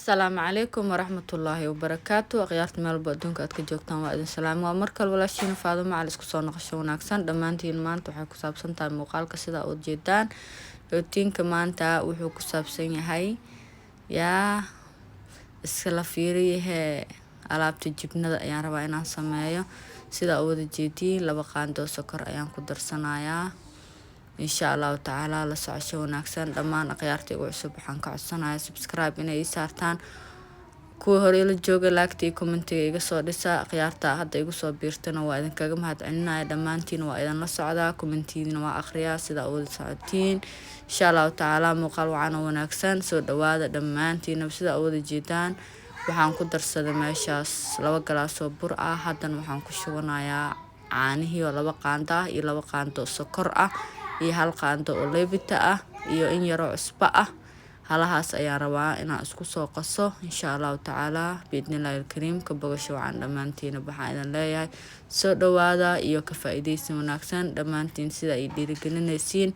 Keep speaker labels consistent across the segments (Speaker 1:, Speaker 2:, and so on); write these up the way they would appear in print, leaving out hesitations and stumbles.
Speaker 1: السلام عليكم ورحمة الله وبركاته أخيارت مال بأدونك أدك جوكتان وإذن سلام ومركل ولا شيء نفاذو مع الاسكسون نقشو وناكسان دمانتين مانتا وحي كسابسان تا موقالك سيدا أود جيدان روتين كمانتا وحي كسابسان يهي يا اسكلا فيري هي alaabta jibnada ayaan rabaa inaan sameeyo sida wada jeedii laba qaando sokor ayaan ku darsanayaa insha Allah taala la socosho wanaagsan dhamaan akhyaarta ugu cusub waxaan ka codsanayaa subscribe inay saartaan kuwa hore la jooga like comment iga soo dhisa akhyaarta hadda igu soo biirtana waa idin kaga mahadcelinayaa dhamaantiin waa idin la socdaa commentiina waa akhriyaa sida wada socotiin insha Allah taala muuqaal wacan wanaagsan soo dhawaada dhamaantiin sida wada jeedaan waxaan ku darsaday meeshaas 2 galaas oo bur ah haddana waxaan ku shubanayaa caanihii oo 2 qaando ah iyo 2 qaando sokor ah iyo 1 qaando oo leebita ah iyo in yar oo cusbo ah halahaas ayaan rabaa inaan isku soo qaso insha Allah taala biidnillaahi kariim ka bogasho waxaan dhamaantiin waxaan idin leeyahay soo dhawaada iyo ka faa'iideysi wanaagsan dhamaantiin sida ay dhiirigelinaysiin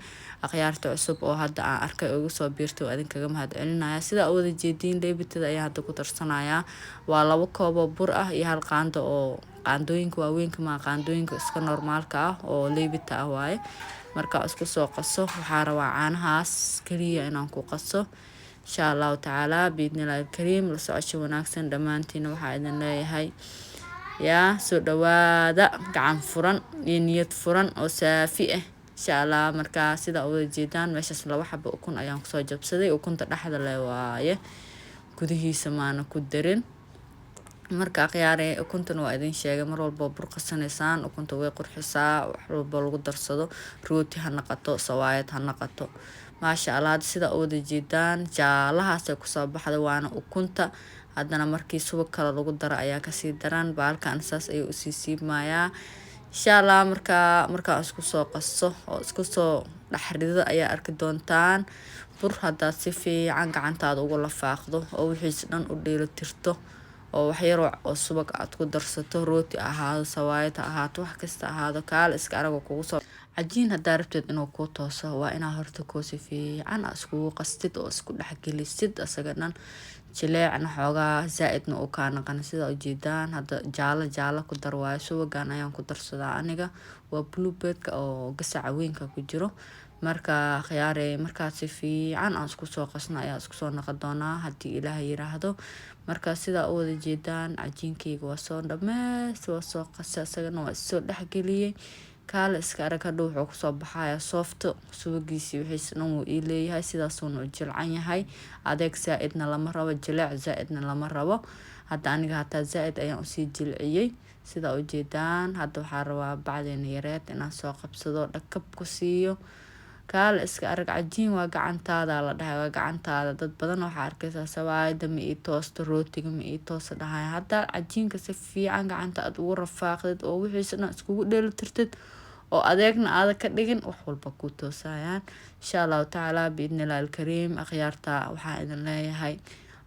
Speaker 1: akhyaarta cusub oo hadda aan arkay ugu soo biirtay oo idin kaga mahadcelinayaa sida wada jeedin leebitada ayaan hadda ku darsanayaa waa 2 koob oo bur ah iyo 1 qaando oo qaandooyinka waaweynka ma qaandooyinka iska normaalka ah oo leebita ah waaye marka isku soo qaso waxaan rabaa caanahaas kaliya inaan ku qaso insha Allah taala biidnillaahi kariim la socosho wanaagsan dhamaantiin waxaan idin leeyahay yaa soo dhawaada gacan furan iyo niyad furan oo saafi ah insha Allah marka sida wada jeedaan meeshaas 2 xabo ukun ayaan ku soo jabsaday ukunta dhaxda leh waaye gudihiisa maana ku darin marka khiyaare ukuntan waa idin sheegay mar walba bur qasanaysaan ukunta way qurxisaa wax walba lagu darsado rooti ha naqato sawaayad ha naqato maasha Allah sida wada jeedaan jaalahaas ay ku soo baxday waana ukunta haddana markii subag kale lagu daro ayaa ka sii daran baalkan saas ay u sii siibmayaa insha Allah marka isku soo qaso oo isku soo dhaxrido ayaa arki doontaan bur hadda si fiican gacantaada ugu lafaaqdo oo wixii dhan u dheelitirto oo wax yar oo subag aad ku darsato rooti ahaado sawaayad ahaato wax kasta ahaado kaal iska arago kugu soo cajiin hadaa rabtid inuu ku tooso waa inaa horta ko si fiican isku qastid oo isku dhaxgelisid asaga dhan jileecna xoogaa zaaidna uu ka naqan sida u jeedaan hadda jaalo ku dar waayo subagan ayaan ku darsadaa aniga waa bluebird-ka oo gasaca weynka ku jiro marka khiyaare marka si fiican aan isku soo qasno ayaa isku soo naqon doonaa hadii Ilaahay yiraahdo marka sida u wada jeedaan cajiinkeyga waa soo dhameys waa soo qasay asagana waa soo dhaxgeliyay kaal iska arag hadhow wuxuu ku soo baxaya soft subagiisi wixii dhan uu leeyahay sidaas uu jilcan yahay adeeg zaaidna lama rabo jileec zaaidna lama rabo hadda aniga hataa zaaid ayaan u sii jilciyay sida u jeedaan hadda waxaan rabaa bacdeen yareed inaan soo qabsado dhakab ku siiyo kaal iska arag cajiin waa gacantaada la dhahay waa gacantaada dad badan waxa arkaysaa sawaayada ma ii toosto rootiga ma ii tooso dhahay hadda cajiinka si fiican gacanta aad ugu rafaaqdid oo wixii dhan iskugu dheelitirtid oo adeegna aad ka dhigin wax walba ku toosayaan insha Allah taala biidnillaahi kariim akhyaarta waxaan idin leeyahay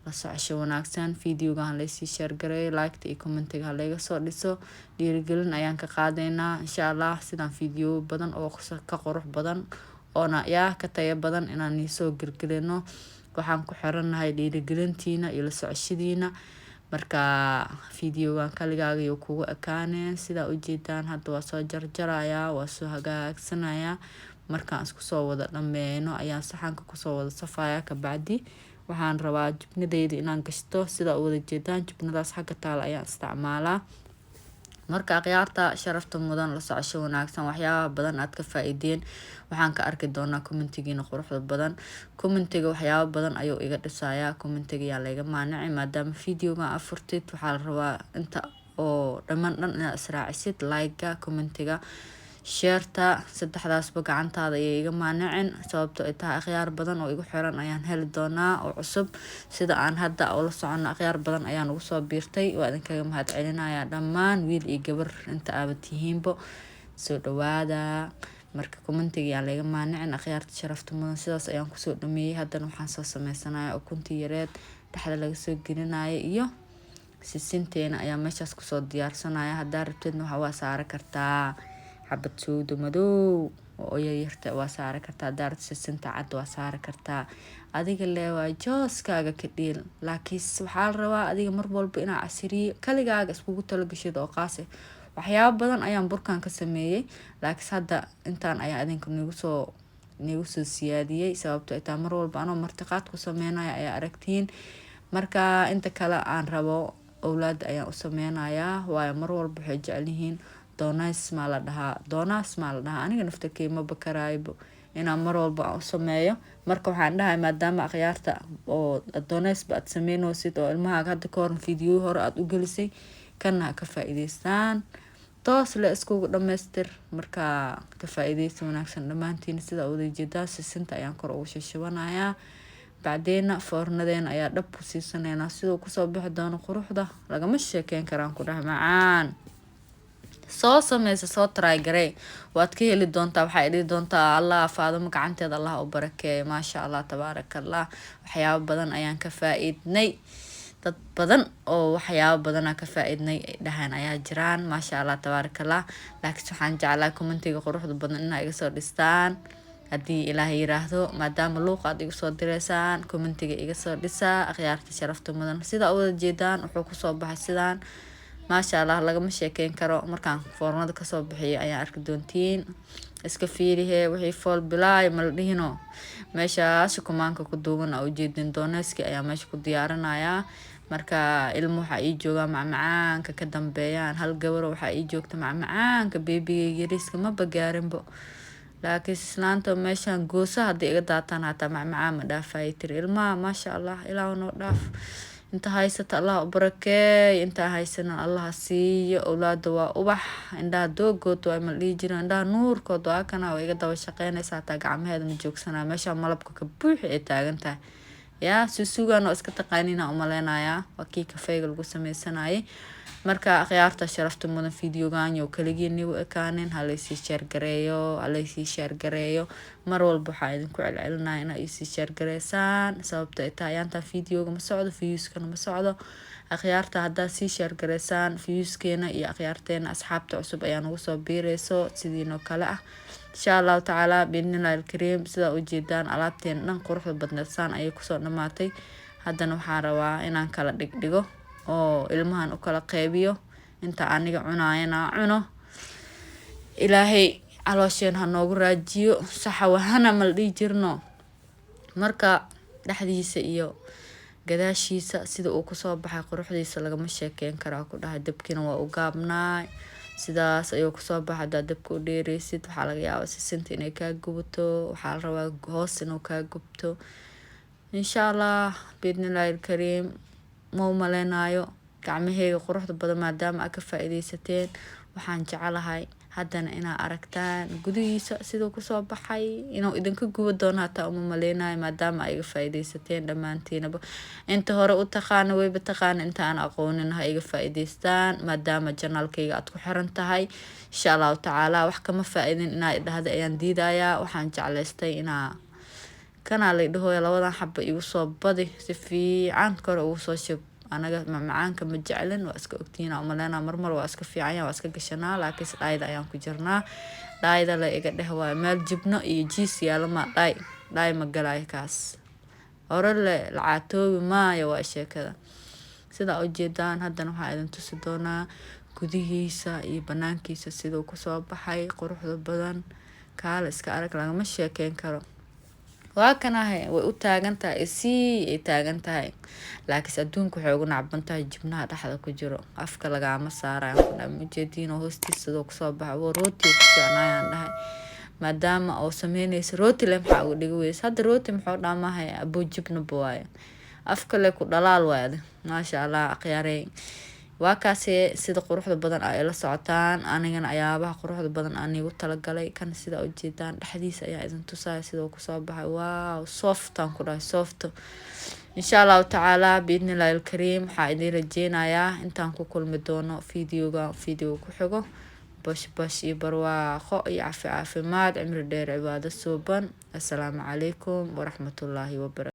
Speaker 1: la socosho wanaagsan videogan la sii share gareey like iyo comment-ga laga soo dhiso dhiirigelin ayaan ka qaadaynaa insha Allah sidaan video badan oo ka qurux badan oona yaa ka tayo badan inaan soo girgilino waxaan ku xiranahay dhiirigelintiina iyo la socoshadiina marka videogan kaligaaga iyo kugu ekaaneen sida u jeedaan hadda waa soo jarjarayaa waa soo hagaagsanayaa markaan isku soo wada dhameeyno ayaan saxanka ku soo wada safayaa ka bacdi waxaan rabaa jibnadeyda inaan gashto sida u wada jeedaan jibnadaas xagga taal ayaan isticmaalaa marka khiyaarta sharafta mudan la socosho wanaagsan waxyaabo badan aad ka faa'iideen waxaan ka arki doonaa commentigiina quruxda badan commentiga waxyaabo badan ayuu iga dhisayaa commentiga yaa laga maanacay maadaama videoga afurtid waxaa la rabaa inta oo dhamaan dhan inaad israacisid like-ga commentiga sheerta saddexdaasba gacantaada ayay iga maanaceen sababtoo ay tahay akhyaar badan oo igu xiran ayaan heli doonaa oo cusub sida aan hadda ula socono akhyaar badan ayaan ugu soo biirtay waa idin kaga mahadcelinayaa dhammaan wiil iyo gabar inta aad tihiinbo soo dhawaada marka commentiga yaa laga maanaceen akhyaarta sharafta mudan sidaas ayaan ku soo dhameeyay haddana waxaan soo sameysanayaa ukuntii yareed dhaxda laga soo gelinayo iyo sisinteena ayaa meeshaas kusoo diyaarsanaya haddaa rabtidna waxa waa saari kartaa xabad suudo madow oo yaryarta waa saari kartaa, daarad sisinta cad waa saari kartaa, adiga leewaa jooskaaga ka dhiil. laakiin waxaa la rabaa adiga mar walba inaa casiriyo kaligaaga iskugu talagashid oo qaase. waxyaabo badan ayaan burkan ka sameeyey, laakiin hadda intaan ayaa idinka nagu soo siyaadiyey, sababto taa mar walba anoo martiqaad ku sameynaya ayaa aragtiin. marka inta kale aan rabo awlaad ayaan u sameynayaa, waayo mar walba waxay jecel yihiin doonays maa la dhahaa, aniga naftarkey ma bakaraybo inaan mar walba aan u sameeyo. marka waxaan dhahay maadaama akhyaarta oo doonaysba aad sameynoosid oo ilmahaaga hadda ka hor video hore aad u gelisay, kana ka faa'iideystaan toos la iskugu dhamaystir. marka ka faa'iideysi wanaagsan dhammaantiin. sida wada jeedaa sisinta ayaan kor ugu shashubanayaa, bacdeena foornadeena ayaa dhab ku siisaneynaa. sidoo kusoo bixi doono quruxda lagama sheekeyn karaan ku dhahay macaan. soo sameysa, soo try garey, waad ka heli doontaa. waxay dhihi doontaa allah Faadimo gacanteeda allah u barakeeyo, maasha allah tabaarakallah. waxyaabo badan ayaan ka faa'iidnay, dad badan oo waxyaabo badan ka faa'iidnay ay dhahaan ayaa jiraan, maasha allah tabaarakallah. laakiin waxaan jeclaa commentiga quruxda badan inaa iga soo dhistaan haddii ilaahay yiraahdo, maadaama luuq aad igu soo direysaan commentiga iga soo dhisaa akhyaarta sharafta mudan. sida wada jeedaan wuxuu kusoo baxay sidaan, maasha allah lagama sheekeyn karo. markaan foornada kasoo bixiyo ayaa arki doontiin. iska fiirihe wixii fool bilaay ma la dhihino. meeshaas kumaanka ku duuban oo ujeedin doonayski ayaa meesha ku diyaarinayaa. marka ilmo waxaa ii joogaa macmacaanka ka dambeeyaan, hal gabar waxaa ii joogta macmacaanka beebiga yariiska ma bagaarinbo. laakiin islaanta meeshaan goosa haddii iga daataan hataa macmacaan ma dhaafayay tiri. ilmaha maasha allah ilaahu noo dhaaf, inta haysata allah u barakeey, inta haysana allah siiyo. awlaada waa ubax, indhaha doogood waa ma dhihi jirin, indhaha nuurkood waa kana way iga daba shaqeynaysa, hataa gacmaheeda ma joogsanaa. meesha malabka ka buuxi ay taagan tahay yaa susugaan oo iska taqaaniina u maleynayaa waa kii kafeega lagu sameysanayay. marka akhyaarta sharafta mudan videogan yo kaligiin nigu ekaanin, halaysii share gareeyo. mar walba waxaa idinku celcelinaya inaa isii share gareysaan, sababta ay tahay ayaantaan videoga ma socdo, viewskana ma socdo. akhyaarta haddaa sii share gareysaan viewskeena iyo akhyaarteena asxaabta cusub ayaa nagu soo biireyso sidiinoo kale ah insha allahu tacaala biidnillahi alkariim. sida ujeedaan alaabteen dhan quruxda badneedsaan ayay kusoo dhamaatay. haddana waxaan rabaa inaan kala dhigdhigo oo ilmahan u kala qeybiyo. inta aniga cunaayana cuno, ilaahay caloosheen ha noogu raajiyo, saxa wahana mal dhihi jirno. marka dhexdiisa iyo gadaashiisa sida uu kusoo baxay quruxdiisa lagama sheekeyn karaa ku dhahay. dabkina waa u gaabnaay, sidaas ayuu kusoo baxay. hadaa dabka u dheereysid waxaa laga yaabaa sisinta inay kaa gubato, waxaa la rabaa hoos inuu kaa gubto. insha allah biidnillahi alkariim. ma u maleynayo gacmaheyga quruxda badan maadaama aad ka faa'iideysateen. waxaan jecelahay haddana inaa aragtaan gudihiisa siduu kusoo baxay, inuu idinka guba doono hataa uma maleynayo maadaama ay iga faa'iideysateen dhammaantiinaba. inta hore u taqaana wayba taqaana, inta aan aqoonin ha iga faa'iideystaan maadaama janaalkayga aad ku xiran tahay. insha allahu tacaala wax kama faa'iidin inaa idhahda ayaan diidayaa. waxaan jeclaystay inaa kanaa la dhahoya labadan xaba igu soo badi, si fiican kor ugu soo shub. anaga macmacaanka ma jeclin, waa iska ogtiina umaleyna marmar waa iska fiican waa iska gashanaa, laakiin dhaayda ayaan ku jirnaa. dhaayda la iga dheh waa meel jibno iyo jiis yaalo ma dhaay ma galay kaas hore la caatoobi maayo waa sheekada. sida ujeedaan haddana waxaa idin tusi doonaa gudihiisa iyo banaankiisa siduu kusoo baxay quruxda badan. kaala iska arag lagama sheekeyn karo. waa kanahay way u taagan tahay ay taagan tahay, laakiin adduunku waxay ugu nacban tahay jibnaha dhexda ku jiro, afka lagama saarayo ku dhahay. ujeediin hoostiisa sidoo kusoo baxay waa rooti ku fiicnaayaan dhahay, maadaama oo sameynaysa rooti le maxaa ugu dhigi weysa. hadda rooti muxuu dhaamahay abuu jibna waaye, afka le ku dhalaal waaye. maasha allah akhyaarey waa kaasee sida quruxda badan ay la socotaan. anigana ayaabaha quruxda badan aan igu talagalay kan sida ujeedaan dhexdiisa ayaa idin tusaya sidoo kusoo baxay. waaw softaan ku dhahay soft. insha allahu tacaala biidnillahi alkariim waxaa idin rajeynayaa intaan ku kulmi doono video ku xigo. bash iyo barwaaqo iyo caafimaad cimri dheer cibaado suuban. assalaamu calaykum waraxmatullaahi wabarakatuh.